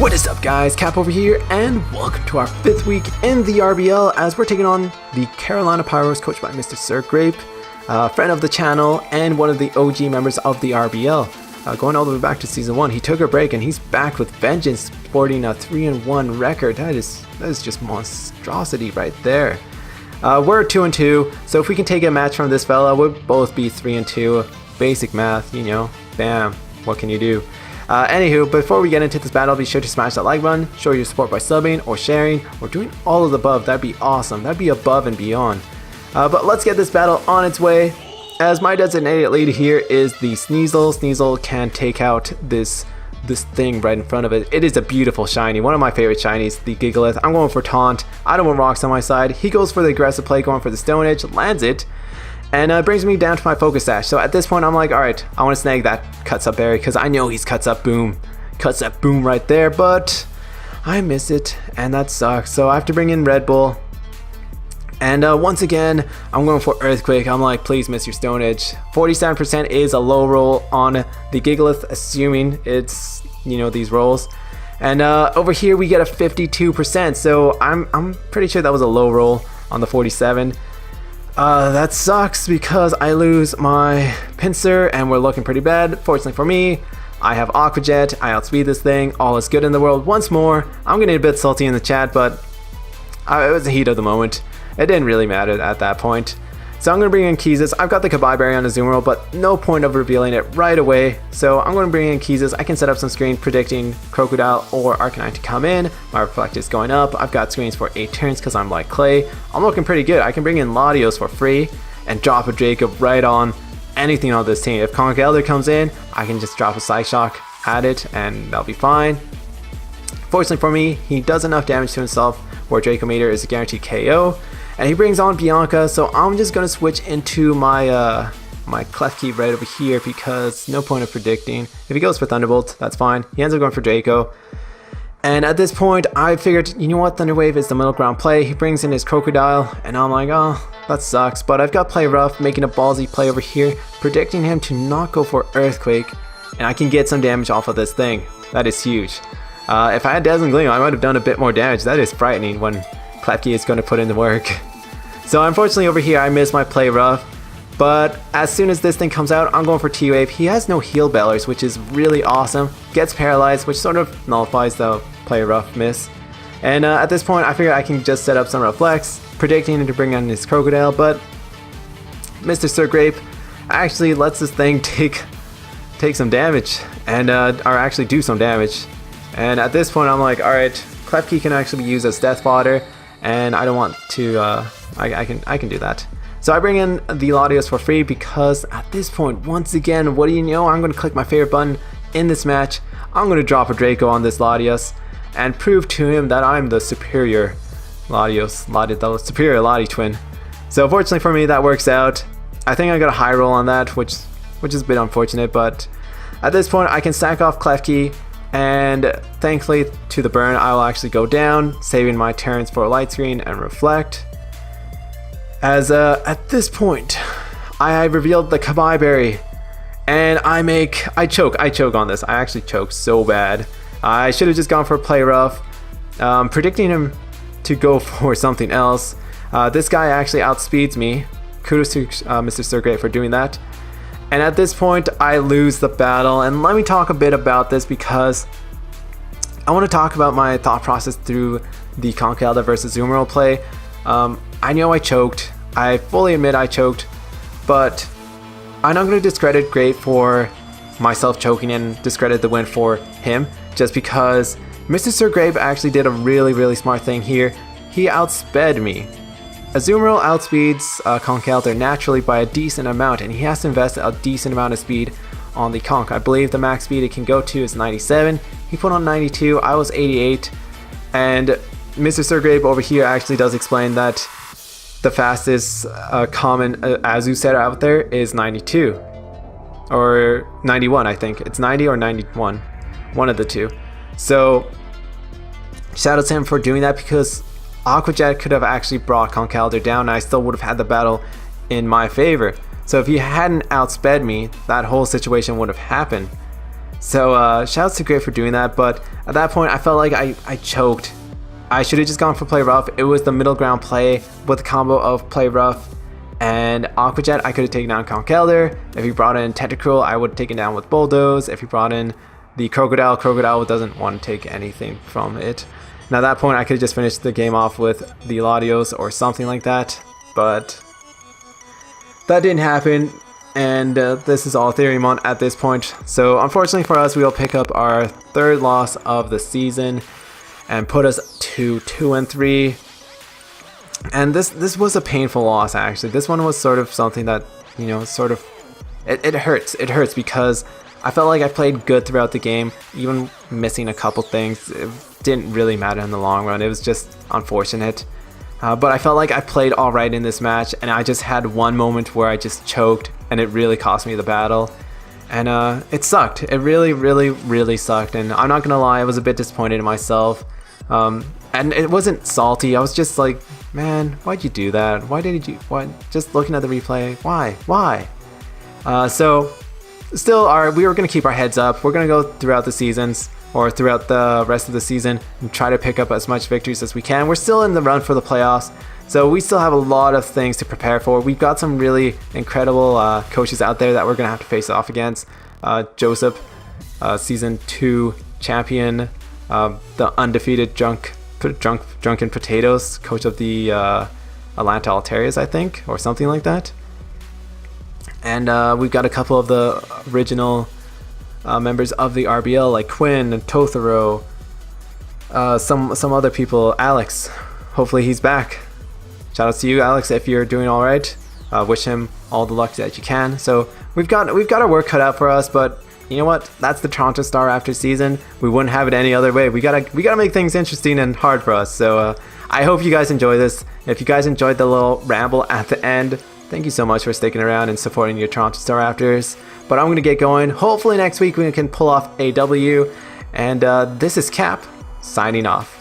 What is up guys, Cap over here, and welcome to our 5th week in the RBL as we're taking on the Carolina Pyroars coached by MrSirGrape, friend of the channel and one of the OG members of the RBL, going all the way back to Season 1. He took a break and he's back with vengeance, sporting a 3-1 record. That is just monstrosity right there. We're 2-2, so if we can take a match from this fella, we'll both be 3-2. Basic math, you know, bam, what can you do? Anywho, before we get into this battle, be sure to smash that like button, show your support by subbing or sharing or doing all of the above. That'd be awesome. That'd be above and beyond. But let's get this battle on its way. As my designated lead here is the Sneasel. Sneasel can take out this thing right in front of it. It is a beautiful shiny, one of my favorite shinies, the Gigalith. I'm going for Taunt. I don't want rocks on my side. He goes for the aggressive play, going for the Stone Edge, lands it. And brings me down to my focus dash. So at this point I'm like, alright, I want to snag that cuts up berry because I know he's cuts up boom. Cuts up boom right there, but I miss it and that sucks. So I have to bring in Red Bull. And once again, I'm going for Earthquake. I'm like, please miss your Stone Edge. 47% is a low roll on the Gigalith, assuming it's, you know, these rolls. And over here we get a 52%. So I'm pretty sure that was a low roll on the 47. That sucks because I lose my pincer and we're looking pretty bad. Fortunately for me, I have Aqua Jet. I outspeed this thing. All is good in the world once more. I'm getting a bit salty in the chat, but it was the heat of the moment. It didn't really matter at that point. So I'm going to bring in Keezus. I've got the Kabai Berry on the Zoom roll, but no point of revealing it right away. So I'm going to bring in Keezus. I can set up some screen predicting Crocodile or Arcanine to come in. My Reflect is going up. I've got screens for 8 turns because I'm like Clay. I'm looking pretty good. I can bring in Latios for free and drop a Jacob right on anything on this team. If Conkeldurr comes in, I can just drop a Psych Shock at it and that'll be fine. Fortunately for me, he does enough damage to himself where Draco Meter is a guaranteed KO. And he brings on Bianca, so I'm just going to switch into my my Klefki right over here because no point of predicting. If he goes for Thunderbolt, that's fine. He ends up going for Draco. And at this point, I figured, you know what, Thunder Wave is the middle ground play. He brings in his Crocodile, and I'm like, oh, that sucks. But I've got Play Rough, making a ballsy play over here, predicting him to not go for Earthquake. And I can get some damage off of this thing. That is huge. If I had Dazzling Gleam, I might have done a bit more damage. That is frightening when Klefki is going to put in the work. So unfortunately over here I missed my Play Rough, but as soon as this thing comes out, I'm going for T-Wave. He has no Heal Bellers, which is really awesome. Gets paralyzed, which sort of nullifies the Play Rough miss. And at this point I figure I can just set up some Reflex, predicting him to bring on his Crocodile, but MrSirGrape actually lets this thing take some damage, and or actually do some damage. And at this point I'm like, alright, Klefki can actually be used as death fodder, and I don't want to, I can do that. So I bring in the Latios for free because at this point, once again, what do you know, I'm going to click my favorite button in this match. I'm going to drop a Draco on this Latios and prove to him that I'm the superior Latios, the superior Lati twin. So fortunately for me, that works out. I think I got a high roll on that, which is a bit unfortunate, but at this point I can sack off Klefki. And thankfully to the burn, I will actually go down, saving my turns for a Light Screen and Reflect. As at this point, I revealed the Kabai Berry, and I choke on this. I actually choke so bad. I should have just gone for Play Rough, predicting him to go for something else. This guy actually outspeeds me. Kudos to MrSirGrape for doing that. And at this point, I lose the battle. And let me talk a bit about this because I want to talk about my thought process through the Conkeldurr versus Zoomerl play. I know I choked. I fully admit I choked. But I'm not going to discredit Grape for myself choking and discredit the win for him. Just because MrSirGrape actually did a really smart thing here. He outsped me. Azumarill outspeeds Conkeldurr naturally by a decent amount, and he has to invest a decent amount of speed on the Conk. I believe the max speed it can go to is 97. He put on 92, I was 88, and MrSirGrape over here actually does explain that the fastest common Azu setter out there is 92. Or 91, I think. It's 90 or 91. One of the two. So, shout out to him for doing that because Aqua Jet could have actually brought Conkeldurr down and I still would have had the battle in my favor. So if he hadn't outsped me, that whole situation would have happened. So shouts to Grape for doing that, but at that point I felt like I choked. I should have just gone for play rough. It was the middle ground play with the combo of play rough and Aqua Jet. I could have taken down Conch Elder. If he brought in Tentacruel, I would have taken down with Bulldoze. If he brought in the Crocodile doesn't want to take anything from it. Now at that point I could have just finished the game off with the Latios or something like that, but that didn't happen, and this is all Theriumon at this point. So unfortunately for us, we'll pick up our 3rd loss of the season and put us to 2-3. And this was a painful loss, actually. This one was sort of something that, you know, sort of it hurts. It hurts because I felt like I played good throughout the game, even missing a couple things. It didn't really matter in the long run. It was just unfortunate. But I felt like I played alright in this match, and I just had one moment where I just choked, and it really cost me the battle. And it sucked. It really, really, really sucked. And I'm not gonna lie, I was a bit disappointed in myself. And it wasn't salty. I was just like, man, why'd you do that? Why did you? What? Just looking at the replay, why? So still, we were gonna keep our heads up. We're gonna go throughout the seasons, or throughout the rest of the season, and try to pick up as much victories as we can. We're still in the run for the playoffs, so we still have a lot of things to prepare for. We've got some really incredible coaches out there that we're gonna have to face off against. Joseph, season 2 champion, the undefeated Drunken Potatoes, coach of the Atlanta Alterias, I think, or something like that. And we've got a couple of the original members of the RBL, like Quinn and Totharo, some other people. Alex, hopefully he's back. Shout out to you, Alex, if you're doing all right. Wish him all the luck that you can. So we've got our work cut out for us, but you know what? That's the Toronto Staraptors season. We wouldn't have it any other way. We gotta make things interesting and hard for us. So I hope you guys enjoy this. If you guys enjoyed the little ramble at the end, thank you so much for sticking around and supporting your Toronto Staraptors. But I'm gonna get going. Hopefully next week we can pull off a W. And this is Cap signing off.